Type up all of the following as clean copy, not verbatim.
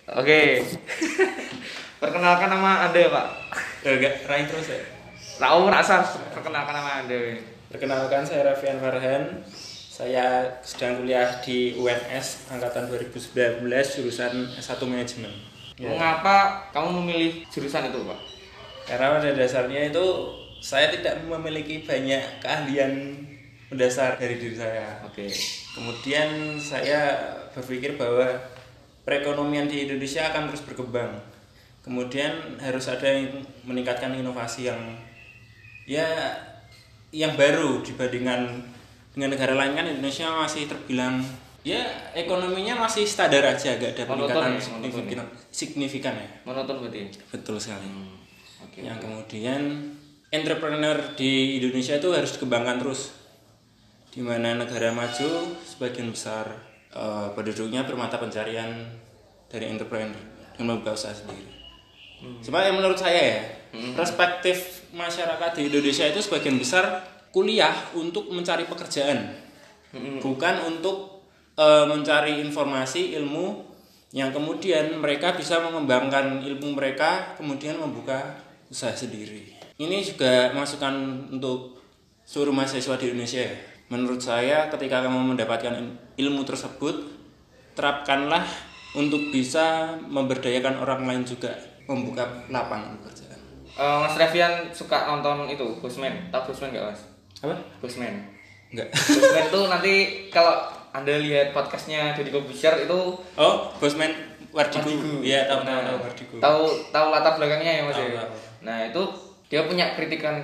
Oke. Perkenalkan nama Anda, Pak. Enggak, raih terus ya. Tahu rasa perkenalkan nama Anda. Perkenalkan, saya Raffian Farhan. Saya sedang kuliah di UNS angkatan 2019 jurusan S1 Manajemen. Ya. Mengapa kamu memilih jurusan itu, Pak? Karena pada dasarnya itu saya tidak memiliki banyak keahlian mendasar dari diri saya. Oke. Kemudian saya berpikir bahwa perekonomian di Indonesia akan terus berkembang. Kemudian harus ada yang meningkatkan inovasi yang baru dibandingkan dengan negara lain. Kan Indonesia masih terbilang ekonominya masih standar aja, gak ada peningkatan signifikan ya. Monoton berarti. Betul sekali. Oke. Yang kemudian entrepreneur di Indonesia itu harus dikembangkan terus. Di mana negara maju sebagian besar penduduknya bermata pencarian dari entrepreneur dengan membuka usaha sendiri. Cuma yang menurut saya perspektif masyarakat di Indonesia itu sebagian besar kuliah untuk mencari pekerjaan, bukan untuk mencari informasi ilmu yang kemudian mereka bisa mengembangkan ilmu mereka kemudian membuka usaha sendiri. Ini juga masukan untuk seluruh mahasiswa di Indonesia. Menurut saya ketika kamu mendapatkan ilmu tersebut, terapkanlah untuk bisa memberdayakan orang lain juga, membuka lapangan pekerjaan. Mas Raffian suka nonton itu Bosman. Tahu Bosman nggak, Mas? Apa? Bosman. Enggak. Bosman tuh nanti kalau Anda lihat podcastnya Deddy Corbuzier itu. Oh, Bosman Wardigu. Iya, tahu Wardigu. Tahu latar belakangnya ya, Mas. Tahu. Nah, itu dia punya kritikan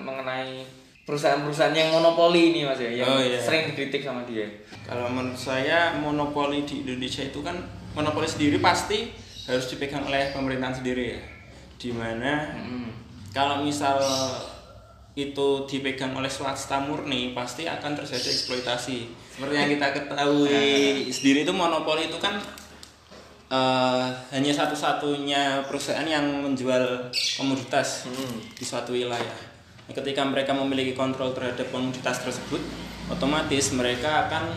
mengenai perusahaan-perusahaan yang monopoli ini, Mas ya, yang sering dikritik sama dia. Kalau menurut saya monopoli di Indonesia itu kan monopoli sendiri pasti harus dipegang oleh pemerintahan sendiri ya. Dimana kalau misal itu dipegang oleh swasta murni pasti akan terjadi eksploitasi. Seperti yang kita ketahui sendiri itu monopoli itu kan hanya satu-satunya perusahaan yang menjual komoditas di suatu wilayah. Ketika mereka memiliki kontrol terhadap komoditas tersebut, otomatis mereka akan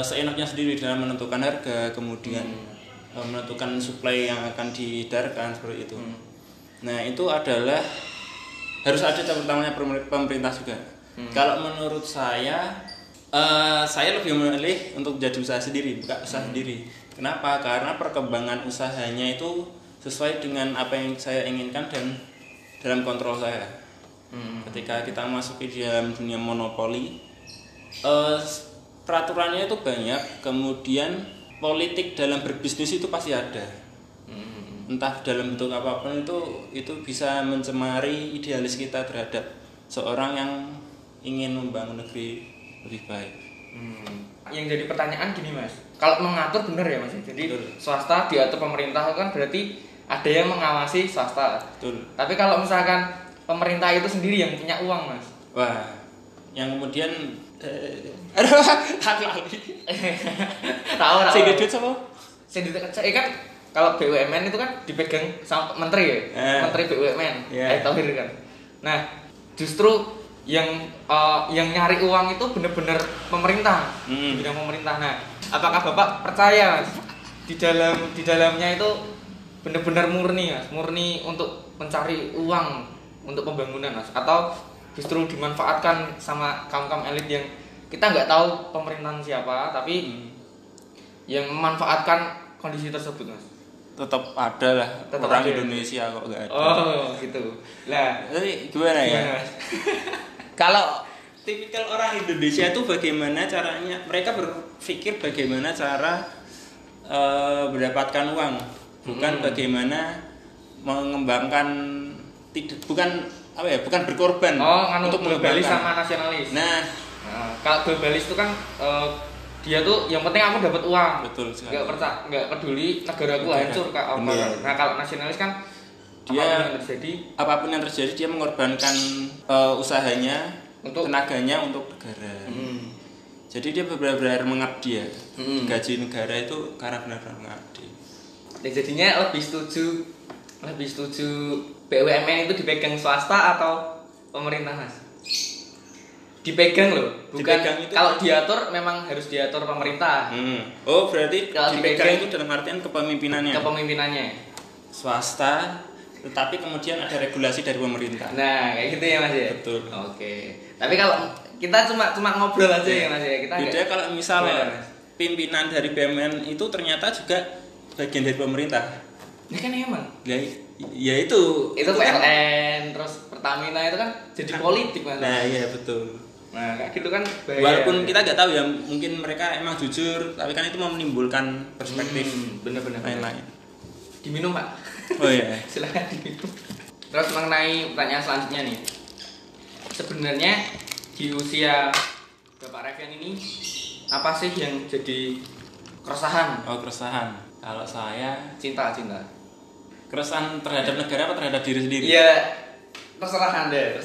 seenaknya sendiri dalam menentukan harga, kemudian menentukan suplai yang akan diedarkan seperti itu. Nah, itu adalah harus ada campur tangannya pemerintah juga. Kalau menurut saya lebih memilih untuk jadi usaha sendiri, buka usaha sendiri. Kenapa? Karena perkembangan usahanya itu sesuai dengan apa yang saya inginkan dan dalam kontrol saya. Ketika kita masuk di dalam dunia monopoli, peraturannya itu banyak, kemudian politik dalam berbisnis itu pasti ada. Entah dalam bentuk apapun itu bisa mencemari idealis kita terhadap seorang yang ingin membangun negeri lebih baik. Yang jadi pertanyaan gini, Mas, kalau mengatur benar ya, Mas? Jadi swasta diatur pemerintah kan berarti ada yang mengawasi swasta. Betul. Tapi kalau misalkan pemerintah itu sendiri yang punya uang, Mas. Wah, yang kemudian aduh, aku lagi. Tahu. Sing duit sama? Kan kalau BUMN itu kan dipegang sama menteri ya. Menteri BUMN. Thohir kan. Nah, justru yang nyari uang itu benar-benar pemerintah. Bidang pemerintah. Nah, apakah Bapak percaya, Mas, di dalamnya itu benar-benar murni, Mas, murni untuk mencari uang untuk pembangunan, Mas, atau justru dimanfaatkan sama kaum-kaum elit yang kita nggak tahu pemerintahan siapa, tapi yang memanfaatkan kondisi tersebut, Mas? Tetap ada lah. Orang Indonesia kok nggak ada. Oh, gitu. Lah, jadi gimana ya? Kalau tipikal orang Indonesia itu bagaimana caranya? Mereka berpikir bagaimana cara mendapatkan uang. Bukan bagaimana mengembangkan bukan berkorban untuk globalis sama nasionalis. Nah, kalau globalis itu kan dia tuh yang penting aku dapat uang. Betul sekali. Nggak peduli negaraku hancur Kak. Nah, kalau nasionalis kan dia apapun yang terjadi dia mengorbankan usahanya, tenaganya untuk negara. Jadi dia benar-benar mengabdi ya. Gaji negara itu karena benar-benar mengabdi. Jadinya lebih setuju BUMN itu dipegang swasta atau pemerintah, Mas? dipegang loh, bukan dipegang itu kalau diatur memang harus diatur pemerintah. Oh berarti kalau dipegang itu dalam artian kepemimpinannya swasta, tetapi kemudian ada regulasi dari pemerintah. Nah kayak gitu ya Mas ya. Betul. Oke. Tapi kalau kita cuma ngobrol aja ya Mas ya, kita beda kalau misal pimpinan dari BUMN itu ternyata juga bagian dari pemerintah. Ya kan emang. Ya itu PLN kan, terus Pertamina itu kan jadi politik Mas. Nah iya betul. Nah kayak gitu kan bahaya. Walaupun kita nggak tahu ya, mungkin mereka emang jujur, tapi kan itu mau menimbulkan perspektif bener-bener lain-lain. Diminum Pak. Oh iya. Silakan diminum. Terus mengenai pertanyaan selanjutnya nih, sebenarnya di usia Bapak Revian ini apa sih yang jadi keresahan? Oh keresahan. Kalau saya cinta. Keresahan terhadap negara apa terhadap diri sendiri? Iya, terserah Anda.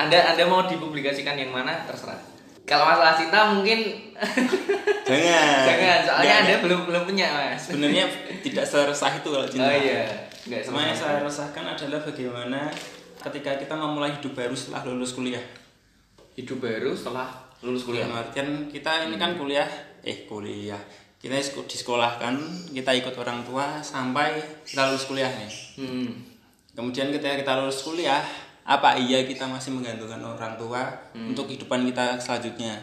Anda mau dipublikasikan yang mana terserah. Kalau masalah cinta mungkin jangan, soalnya Anda belum punya Mas. Sebenarnya tidak seresah itu kalau cinta. Oh iya, Yang saya resahkan adalah bagaimana ketika kita memulai hidup baru setelah lulus kuliah. Hidup baru setelah lulus kuliah. Artian kita ini kan kuliah. Kita disekolahkan, kita ikut orang tua sampai kita lulus kuliah nih. Kemudian ketika kita lulus kuliah, apa iya kita masih menggantungkan orang tua untuk kehidupan kita selanjutnya?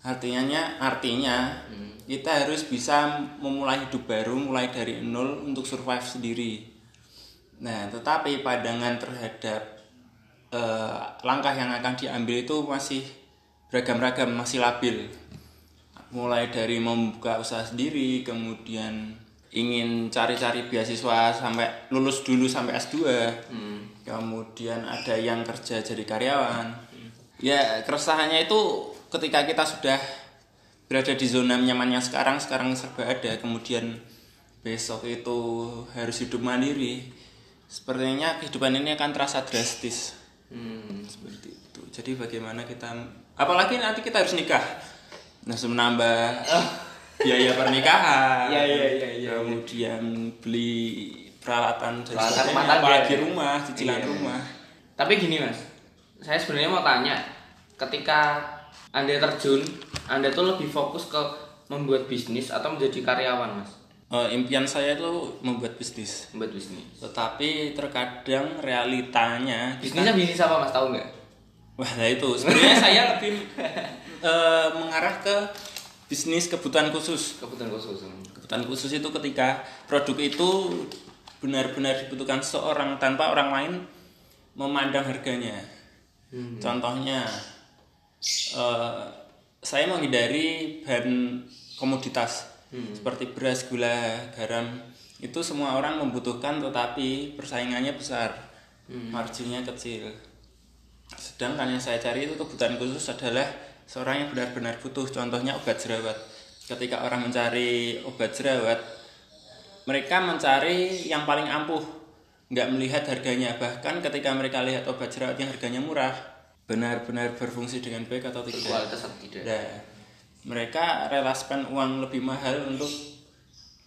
Artinya kita harus bisa memulai hidup baru, mulai dari nol untuk survive sendiri. Nah, tetapi pandangan terhadap langkah yang akan diambil itu masih beragam-ragam, masih labil. Mulai dari membuka usaha sendiri, kemudian ingin cari-cari beasiswa sampai lulus dulu sampai S2. Kemudian ada yang kerja jadi karyawan. Ya, keresahannya itu ketika kita sudah berada di zona nyamannya sekarang serba ada, kemudian besok itu harus hidup mandiri. Sepertinya kehidupan ini akan terasa drastis. Seperti itu. Jadi bagaimana kita, apalagi nanti kita harus nikah. Nah, menambah biaya pernikahan. Iya. Kemudian beli peralatan rumah tangga, apalagi rumah, cicilan rumah. Tapi gini Mas, saya sebenarnya mau tanya, ketika Anda terjun, Anda tuh lebih fokus ke membuat bisnis atau menjadi karyawan Mas? Impian saya itu membuat bisnis. Tetapi terkadang realitanya bisnisnya bisnis apa Mas, tahu nggak? Wah, nah itu sebenarnya saya lebih mengarah ke bisnis kebutuhan khusus. Kebutuhan khusus itu ketika produk itu benar-benar dibutuhkan seorang tanpa orang lain memandang harganya. Contohnya, saya menghindari bahan komoditas seperti beras, gula, garam. Itu semua orang membutuhkan, tetapi persaingannya besar, marginnya kecil. Sedangkan yang saya cari itu kebutuhan khusus adalah seorang yang benar-benar butuh. Contohnya obat jerawat. Ketika orang mencari obat jerawat, mereka mencari yang paling ampuh, nggak melihat harganya. Bahkan ketika mereka lihat obat jerawat yang harganya murah, benar-benar berfungsi dengan baik atau tidak. Kualitas atau tidak. Nah, mereka rela spend uang lebih mahal untuk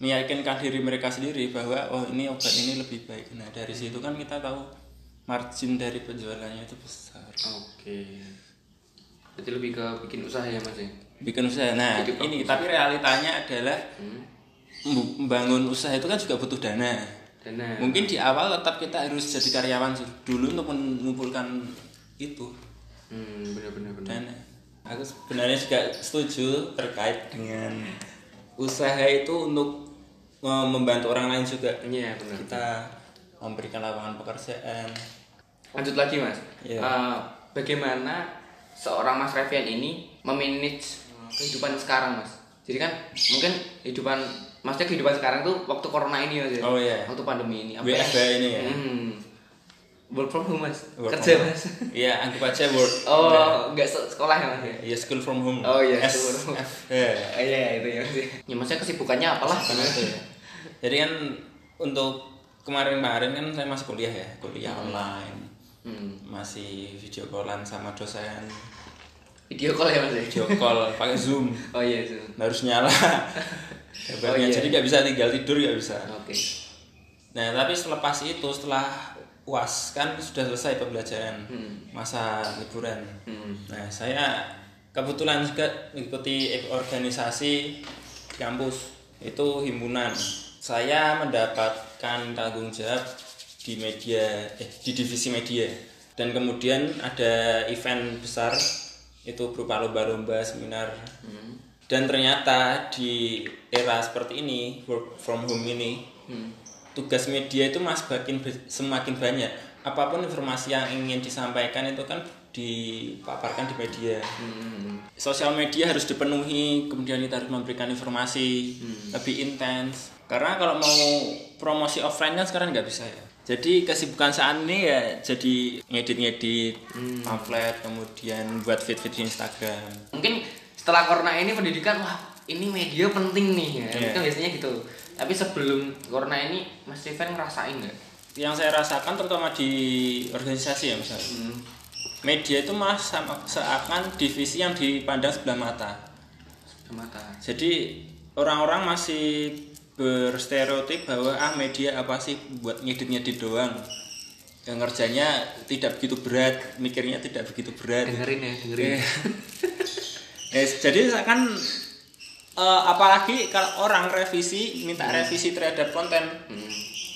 meyakinkan diri mereka sendiri bahwa ini obat ini lebih baik. Nah, dari situ kan kita tahu margin dari penjualannya itu besar. Oke. Berarti lebih ke bikin usaha ya Mas ya? Bikin usaha. Nah, ini tapi realitanya adalah membangun usaha itu kan juga butuh dana. Mungkin di awal tetap kita harus jadi karyawan dulu untuk mengumpulkan itu. Benar. Dana. Aku sebenarnya juga setuju terkait dengan usaha itu untuk membantu orang lain juga. Iya, benar. Kita memberikan lapangan pekerjaan. Lanjut lagi Mas. Yeah. Bagaimana seorang Mas Revian ini memanage kehidupan sekarang Mas? Jadi kan mungkin maksudnya kehidupan sekarang tuh waktu corona ini Mas ya. Oh iya. Waktu pandemi ini. WFH ini ya. Work from home Mas. Kerja Mas. Iya, anggap aja work. Enggak sekolah ya Mas ya? Iya, school from home. Oh iya, school from home. Iya, itu ya Mas. Ya maksudnya kesibukannya apalah itu ya. Jadi kan untuk kemarin kan saya masih kuliah online. Masih video callan sama dosen. Video call ya Mas? Video call pakai Zoom. Oh iya Zoom. Harus nyala. Jadi nggak bisa tinggal tidur nggak bisa. Oke. Nah tapi setelah UAS kan sudah selesai pembelajaran, masa liburan. Nah, saya kebetulan juga mengikuti organisasi di kampus, itu himpunan. Saya mendapatkan tanggung jawab di media, di divisi media, dan kemudian ada event besar itu berupa lomba-lomba, seminar. Dan ternyata di era seperti ini, work from home ini, tugas media itu semakin banyak. Apapun informasi yang ingin disampaikan itu kan dipaparkan di media. Sosial media harus dipenuhi, kemudian kita harus memberikan informasi lebih intens. Karena kalau mau promosi offline kan sekarang nggak bisa ya. Jadi kesibukan saat ini ya jadi ngedit pamflet, kemudian buat feed di Instagram. Mungkin setelah corona ini pendidikan, wah ini media penting nih ya. Itu biasanya gitu. Tapi sebelum corona ini Mas Steven ngerasain nggak? Yang saya rasakan terutama di organisasi ya misalnya. Media itu malah seakan divisi yang dipandang sebelah mata. Jadi orang-orang masih berstereotip bahwa media apa sih buat ngedit-ngedit doang. Yang kerjanya tidak begitu berat, mikirnya tidak begitu berat. Dengerin. Jadi kan apalagi kalau orang minta revisi terhadap konten,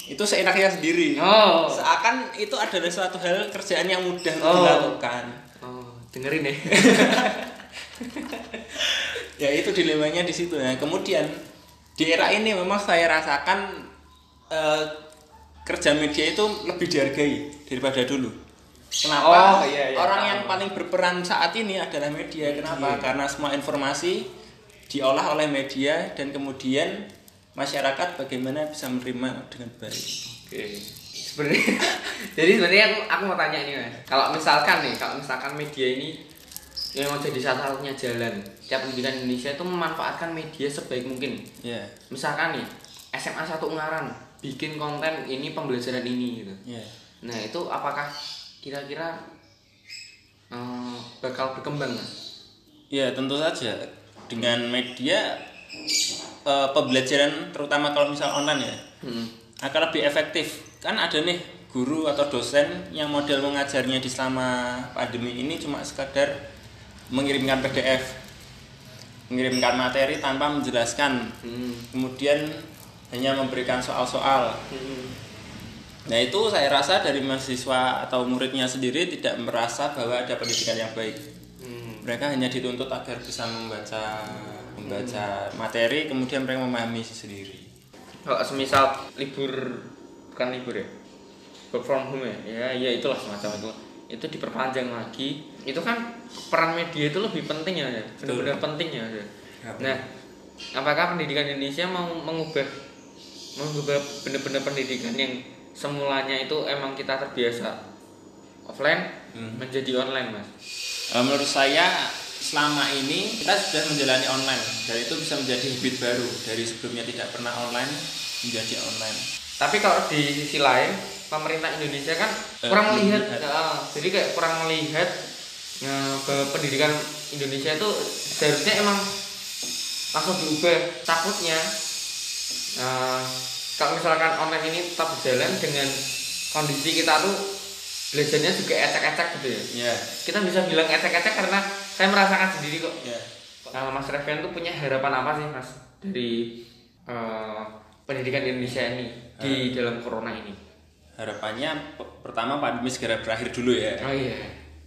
itu seenaknya sendiri. Seakan itu adalah suatu hal kerjaan yang mudah untuk dilakukan. Dengerin ya. Ya itu dilemanya di situ. Nah, kemudian di era ini memang saya rasakan kerja media itu lebih dihargai daripada dulu. Kenapa? Orang yang paling berperan saat ini adalah media. Kenapa? Karena semua informasi diolah oleh media dan kemudian masyarakat bagaimana bisa menerima dengan baik. Sebenarnya aku mau tanya ini Mas. Kalau misalkan media ini yang mau jadi satu-satunya jalan, tiap pendidikan Indonesia itu memanfaatkan media sebaik mungkin. Misalkan nih SMA 1 Ungaran bikin konten ini pembelajaran ini gitu. Nah itu apakah kira-kira bakal berkembang Mas? Ya tentu saja dengan media pembelajaran terutama kalau misal online ya akan lebih efektif. Kan ada nih guru atau dosen yang model mengajarnya di selama pandemi ini cuma sekadar mengirimkan PDF, mengirimkan materi tanpa menjelaskan, kemudian hanya memberikan soal-soal. Nah itu saya rasa dari mahasiswa atau muridnya sendiri tidak merasa bahwa ada pendidikan yang baik. Mereka hanya dituntut agar bisa membaca materi, kemudian mereka memahami sendiri. Kalau semisal bukan libur ya, work from home ya itulah semacam itu diperpanjang lagi. Itu kan peran media itu lebih penting ya, benar-benar penting ya. Nah, apakah pendidikan Indonesia mau mengubah benar-benar pendidikan yang semulanya itu emang kita terbiasa offline menjadi online Mas? Menurut saya selama ini kita sudah menjalani online dan itu bisa menjadi habit baru dari sebelumnya tidak pernah online menjadi online. Tapi kalau di sisi lain pemerintah Indonesia kan kurang melihat, jadi kayak kurang melihat bahwa pendidikan Indonesia itu seharusnya emang langsung diubah. Takutnya kalau misalkan online ini tetap berjalan dengan kondisi kita tuh belajarnya juga ecek-ecek gitu ya. Kita bisa bilang ecek-ecek karena saya merasakan sendiri kok. Mas Reven tuh punya harapan apa sih Mas dari pendidikan Indonesia ini di dalam corona ini? Harapannya pertama pandemi segera berakhir dulu ya.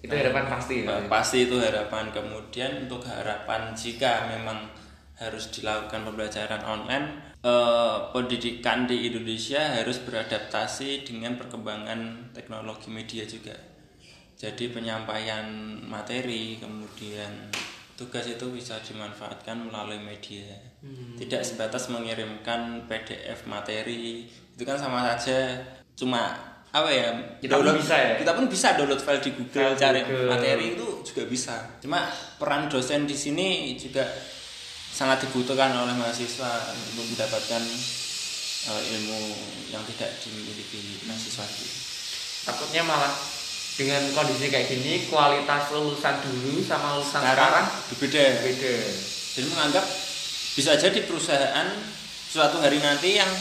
Itu harapan pasti. Pasti itu harapan. Kemudian untuk harapan jika memang harus dilakukan pembelajaran online, pendidikan di Indonesia harus beradaptasi dengan perkembangan teknologi media juga. Jadi penyampaian materi, kemudian tugas itu bisa dimanfaatkan melalui media. Tidak sebatas mengirimkan PDF materi, itu kan sama saja cuma kita pun bisa download file di Google, cari materi itu juga bisa. Cuma peran dosen di sini juga sangat dibutuhkan oleh mahasiswa untuk mendapatkan ilmu yang tidak dimiliki mahasiswa itu. Takutnya malah dengan kondisi kayak gini kualitas lulusan dulu sama lulusan sekarang berbeda. Jadi menganggap bisa jadi perusahaan suatu hari nanti yang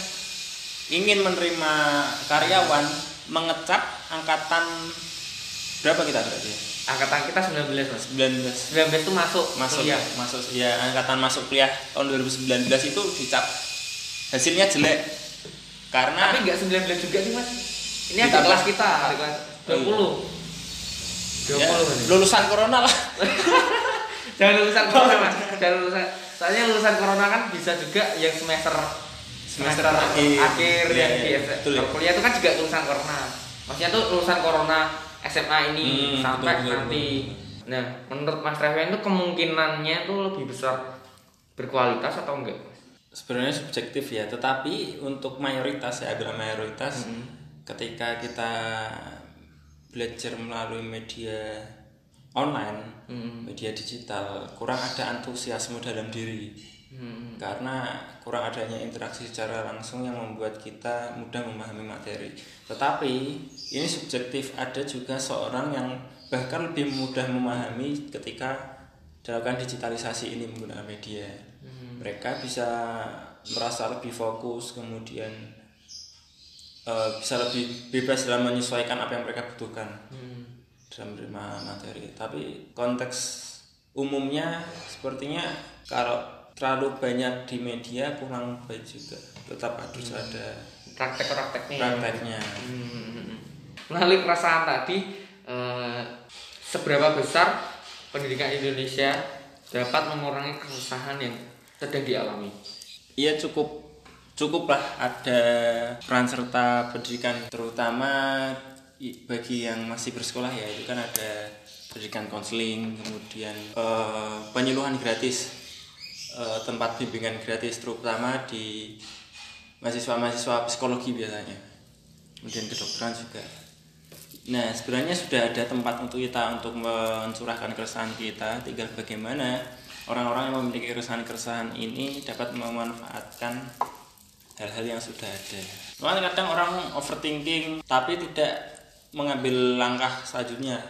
ingin menerima karyawan mengecap angkatan berapa kita berarti? Angkatan kita 19 Mas. 19 itu masuk kuliah. Masuk ya, angkatan masuk kuliah tahun 2019 itu dicap hasilnya jelek. Karena tapi enggak 19 juga sih Mas. Ini ada kelas kita, ada kelas 20. 20 ya, lulusan corona lah. Jangan lulusan corona Mas. Jangan lulusan. Soalnya lulusan corona kan bisa juga yang semester akhir yang di kuliah itu kan juga lulusan corona. Maksudnya tuh lulusan corona SMA ini sampai betul. Nah, menurut Mas Revian itu kemungkinannya tuh lebih besar berkualitas atau enggak? Sebenarnya subjektif ya, tetapi untuk mayoritas, saya bilang mayoritas, ketika kita belajar melalui media online, media digital, kurang ada antusiasme dalam diri, karena kurang adanya interaksi secara langsung yang membuat kita mudah memahami materi. Tetapi ini subjektif, ada juga seorang yang bahkan lebih mudah memahami ketika dilakukan digitalisasi ini menggunakan media. Mereka bisa merasa lebih fokus, kemudian bisa lebih bebas dalam menyesuaikan apa yang mereka butuhkan dalam menerima materi. Tapi konteks umumnya sepertinya kalau terlalu banyak di media kurang baik juga. Tetap harus ada prakteknya. Melalui perasaan tadi, seberapa besar pendidikan Indonesia dapat mengurangi kesusahan yang sedang dialami? Iya, cukuplah ada peran serta pendidikan, terutama bagi yang masih bersekolah ya, itu kan ada pendidikan konseling, kemudian penyuluhan gratis, tempat bimbingan gratis, terutama di mahasiswa psikologi biasanya, kemudian kedokteran juga. Nah, sebenarnya sudah ada tempat untuk kita untuk mencurahkan keresahan kita, tinggal bagaimana orang-orang yang memiliki keresahan ini dapat memanfaatkan hal-hal yang sudah ada. Memang kadang orang overthinking tapi tidak mengambil langkah selanjutnya,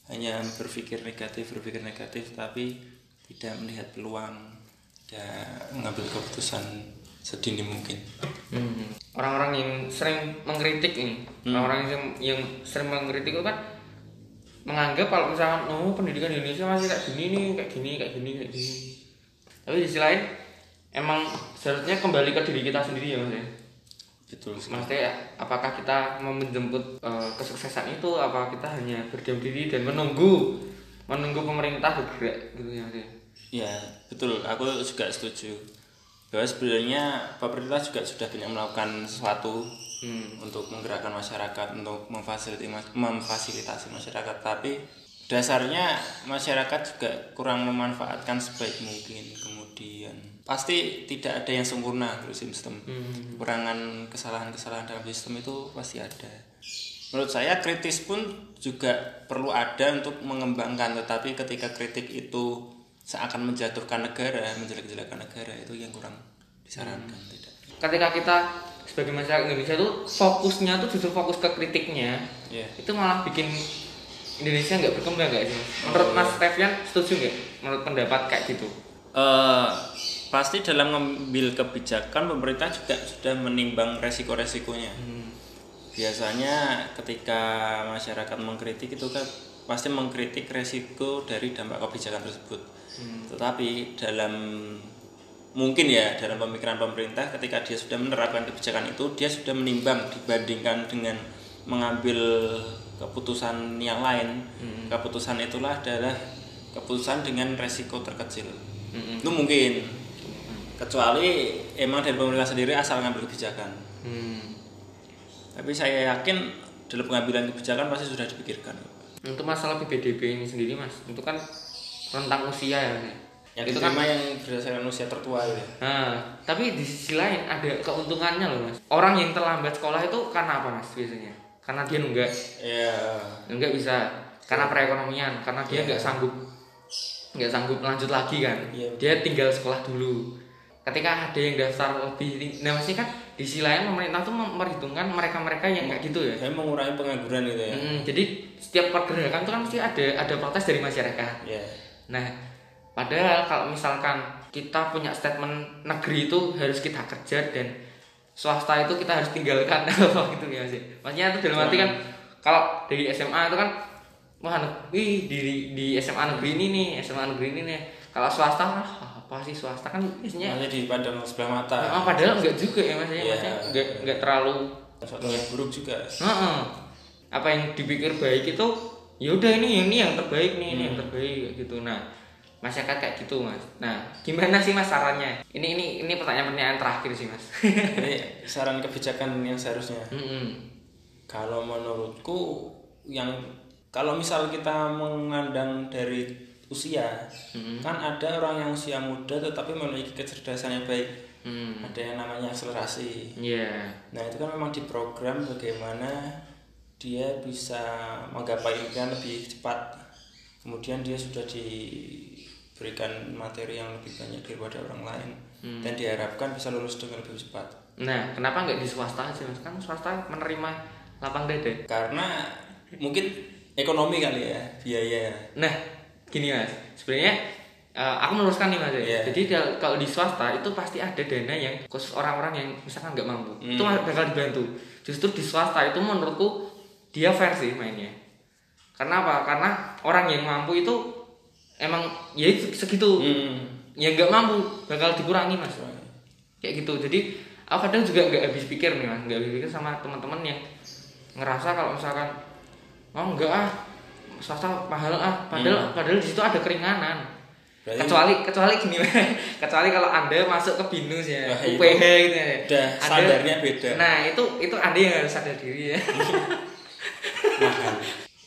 hanya berpikir negatif tapi tidak melihat peluang dan mengambil keputusan sedini mungkin. Orang-orang yang sering mengkritik ini, orang-orang yang sering mengkritik itu kan menganggap kalau misalkan pendidikan di Indonesia masih kayak gini. Tapi di sisi lain emang seharusnya kembali ke diri kita sendiri ya Mas ya. Betul. Maksudnya apakah kita mau menjemput kesuksesan itu, apa kita hanya berdiam diri dan menunggu pemerintah bergerak gitu ya Mas ya. Ya, betul. Aku juga setuju bahwa sebenarnya pemerintah juga sudah banyak melakukan sesuatu untuk menggerakkan masyarakat, untuk memfasilitasi masyarakat, tapi dasarnya masyarakat juga kurang memanfaatkan sebaik mungkin. Kemudian pasti tidak ada yang sempurna dalam sistem, kekurangan kesalahan dalam sistem itu pasti ada. Menurut saya kritis pun juga perlu ada untuk mengembangkan, tetapi ketika kritik itu seakan menjatuhkan negara, menjelek-jelekan negara, itu yang kurang disarankan. Tidak. Ketika kita sebagai masyarakat Indonesia itu fokusnya tuh justru fokus ke kritiknya, itu malah bikin Indonesia nggak berkembang nggak sih? Menurut Mas Revian setuju nggak? Menurut pendapat kayak gitu? Pasti dalam mengambil kebijakan pemerintah juga sudah menimbang resiko-resikonya. Biasanya ketika masyarakat mengkritik itu kan pasti mengkritik resiko dari dampak kebijakan tersebut. Tetapi dalam pemikiran pemerintah, ketika dia sudah menerapkan kebijakan itu, dia sudah menimbang dibandingkan dengan mengambil keputusan yang lain. Keputusan itulah adalah keputusan dengan resiko terkecil. Itu mungkin, kecuali emang dari pemerintah sendiri asal ngambil kebijakan. Tapi saya yakin dalam pengambilan kebijakan pasti sudah dipikirkan. Untuk masalah PPDB ini sendiri Mas, itu kan rentang usia ya. Yang itu kan yang berdasarkan usia tertua ya. Nah, tapi di sisi lain ada keuntungannya loh Mas. Orang yang terlambat sekolah itu karena apa Mas biasanya? Karena dia nunggak. Nunggak bisa. Karena perekonomian, karena dia nggak sanggup lanjut lagi kan. Dia tinggal sekolah dulu. Ketika ada yang daftar lebih tinggi, nah maksudnya kan di sisi lain pemerintah tuh memperhitungkan mereka-mereka yang kayak gitu ya. Saya mengurangi pengangguran gitu ya. Jadi setiap pergerakan itu kan mesti ada protes dari masyarakat. Nah, padahal kalau misalkan kita punya statement negeri itu harus kita kejar dan swasta itu kita harus tinggalkan gitu ya sih. Maksudnya itu dalam arti kan kalau dari SMA itu kan wah di SMA negeri ini nih, SMA negeri ini nih. Kalau swasta apa sih swasta kan biasanya dipandang sebelah mata. Padahal enggak juga ya Mas ya. Maksudnya enggak terlalu suatu yang buruk juga. Apa yang dipikir baik itu ya udah ini yang terbaik nih, ini yang terbaik gitu. Nah, masyarakat kayak gitu Mas. Nah, gimana sih Mas sarannya? Ini pertanyaan terakhir sih Mas. Ini saran kebijakan yang seharusnya. Kalau menurutku kalau misal kita mengandang dari usia, kan ada orang yang usia muda tetapi memiliki kecerdasan yang baik. Ada yang namanya akselerasi. Nah itu kan memang diprogram bagaimana dia bisa menggapai impian lebih cepat. Kemudian dia sudah diberikan materi yang lebih banyak daripada orang lain, dan diharapkan bisa lulus dengan lebih cepat. Nah, kenapa nggak di swasta aja Mas? Kan swasta menerima lapang dada. Karena mungkin ekonomi kali ya, biaya. Nah, gini Mas, sebenarnya aku meluruskan nih Mas. Jadi kalau di swasta itu pasti ada dana yang khusus orang-orang yang misalkan nggak mampu. Itu bakal dibantu. Justru di swasta itu menurutku dia fair sih mainnya. Karena apa? Karena orang yang mampu itu emang ya segitu. Yang nggak mampu bakal dikurangi Mas. Kayak gitu. Jadi aku kadang juga nggak habis pikir nih Mas, nggak habis pikir sama teman-teman yang ngerasa kalau misalkan enggak swasta mahal padahal di situ ada keringanan. Kecuali gini kecuali kalau Anda masuk ke BINUS ya, UPH gitu ya. Udah standarnya beda. Nah, itu Anda yang harus sadar diri ya.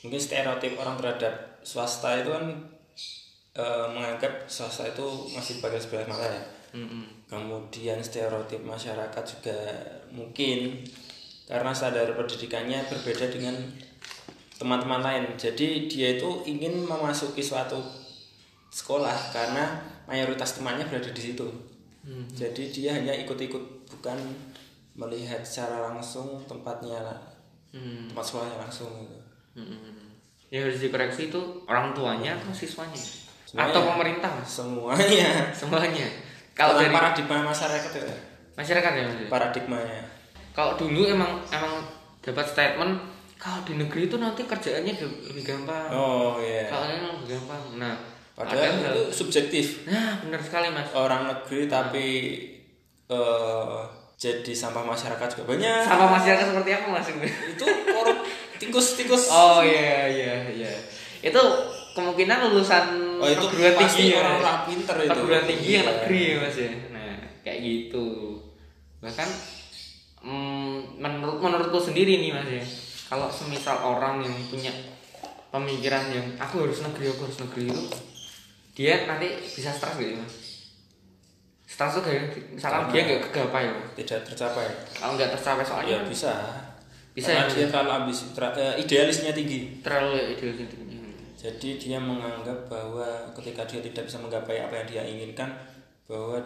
Mungkin stereotip orang terhadap swasta itu kan menganggap swasta itu masih pakai sebelah mata ya. Kemudian stereotip masyarakat juga mungkin karena standar pendidikannya berbeda dengan teman-teman lain. Jadi dia itu ingin memasuki suatu sekolah karena mayoritas temannya berada di situ. Jadi dia hanya ikut-ikut, bukan melihat secara langsung tempatnya, tempat sekolahnya langsung gitu. Yang harus dikoreksi itu orang tuanya atau siswanya? Atau pemerintah? Semuanya. Kalau dari paradigma masyarakat ya. Masyarakat ya Mas. Paradigmanya. Kalau dulu emang dapat statement kalau di negeri itu nanti kerjaannya lebih gampang. Kalau ini lebih gampang. Nah, padahal itu subjektif. Nah, benar sekali Mas. Orang negeri tapi jadi sampah masyarakat juga banyak. Sampah masyarakat seperti apa Mas? Itu tikus. Oh iya. Itu kemungkinan lulusan perguruan tinggi orang pinter itu. Perguruan tinggi yang negeri ya Mas ya. Nah, kayak gitu. Bahkan menurutku sendiri nih Mas ya. Kalau semisal orang yang punya pemikiran yang aku harus negeri itu, dia nanti bisa stres gak ya Mas? Stres tuh kayak misalkan dia nggak kegapai Mas. Tidak tercapai. Kalau nggak tercapai soalnya bisa karena ya, dia terlalu ambisi, idealisnya tinggi. Jadi dia menganggap bahwa ketika dia tidak bisa menggapai apa yang dia inginkan, bahwa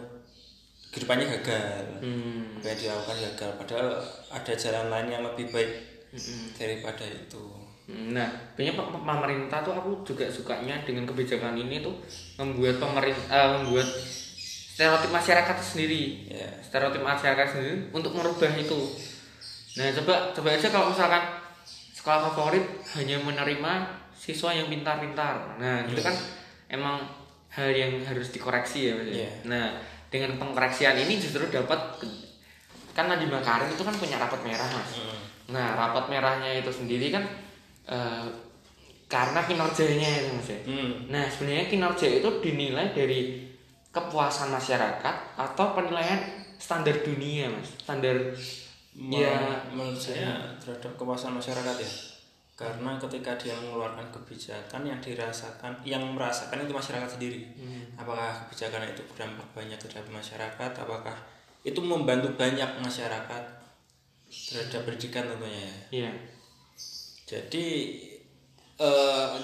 kedepannya gagal. Apa yang dia lakukan gagal, padahal ada jalan lain yang lebih baik daripada itu. Nah, banyak pemerintah tuh aku juga sukanya dengan kebijakan ini tuh membuat stereotip masyarakat sendiri. Stereotip masyarakat sendiri untuk merubah itu. Nah, coba aja kalau misalkan sekolah favorit hanya menerima siswa yang pintar-pintar. Nah, itu kan emang hal yang harus dikoreksi ya Mas. Nah, dengan pengkoreksian ini justru dapat kan Nadiem Makarim itu kan punya rapot merah Mas. Nah, rapot merahnya itu sendiri kan karena kinerjanya itu Mas. Nah, sebenarnya kinerja itu dinilai dari kepuasan masyarakat atau penilaian standar dunia Mas. Standar menurut saya terhadap kepuasan masyarakat ya. Karena ketika dia mengeluarkan kebijakan yang merasakan itu masyarakat sendiri. Apakah kebijakan itu berdampak banyak terhadap masyarakat, apakah itu membantu banyak masyarakat terhadap pendidikan tentunya. Jadi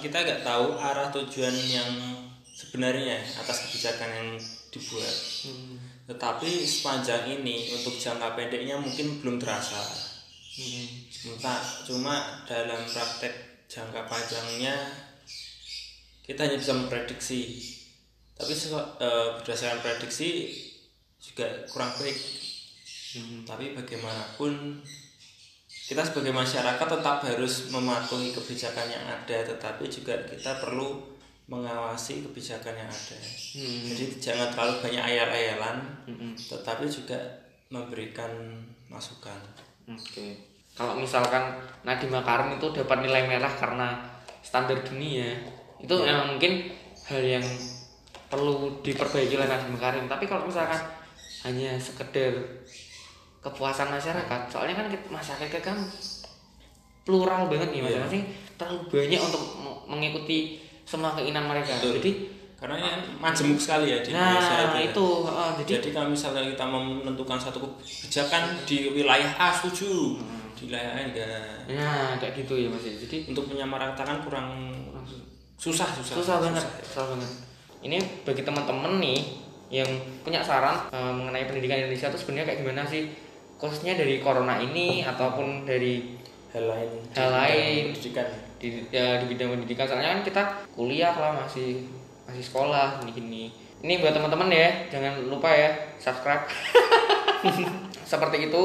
kita nggak tahu arah tujuan yang sebenarnya atas kebijakan yang dibuat. Tetapi sepanjang ini untuk jangka pendeknya mungkin belum terasa. Cuma dalam praktek jangka panjangnya kita hanya bisa memprediksi. Tapi berdasarkan prediksi juga kurang baik. Tapi bagaimanapun kita sebagai masyarakat tetap harus mematuhi kebijakan yang ada, tetapi juga kita perlu mengawasi kebijakan yang ada. Jadi jangan terlalu banyak ayal-ayalan, tetapi juga memberikan masukan. Oke. Kalau misalkan Nadiem Makarim itu dapat nilai merah karena standar dunia, itu yang mungkin hal yang perlu diperbaiki oleh Nadiem Makarim. Tapi kalau misalkan hanya sekedar kepuasan masyarakat, soalnya kan masyarakat kan plural banget nih, masing-masing terlalu banyak untuk mengikuti semua keinginan mereka. Betul. Jadi karena majemuk sekali ya di Indonesia itu. Jadi kalau misalnya kita menentukan satu kebijakan di wilayah A setuju, di wilayah A enggak. Nah, kayak gitu ya Mas. Jadi untuk menyamaratakan kurang susah banget. Ini bagi teman-teman nih yang punya saran mengenai pendidikan Indonesia itu sebenarnya kayak gimana sih? Khususnya dari corona ini ataupun dari hal lain pendidikan di bidang pendidikan, soalnya kan kita kuliah lah, masih sekolah gini. Ini buat teman-teman ya, jangan lupa ya subscribe. Seperti itu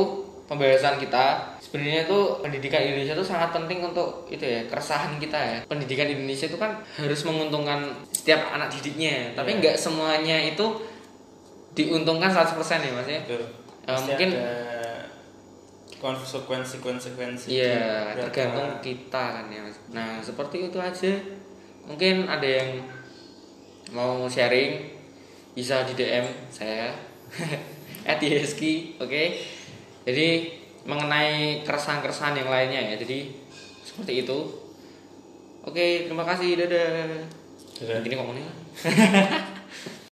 pembahasan kita. Sebenarnya tuh pendidikan Indonesia tuh sangat penting untuk itu ya, keresahan kita ya. Pendidikan Indonesia itu kan harus menguntungkan setiap anak didiknya, tapi nggak semuanya itu diuntungkan 100% ya Mas ya. Mungkin ada konsekuensi iya, tergantung kita kan ya Mas. Nah seperti itu aja. Mungkin ada yang mau sharing bisa di DM saya @yeski. Oke. Jadi mengenai keresahan yang lainnya ya. Jadi seperti itu. Oke, terima kasih. Dadah. Gini ngomongnya.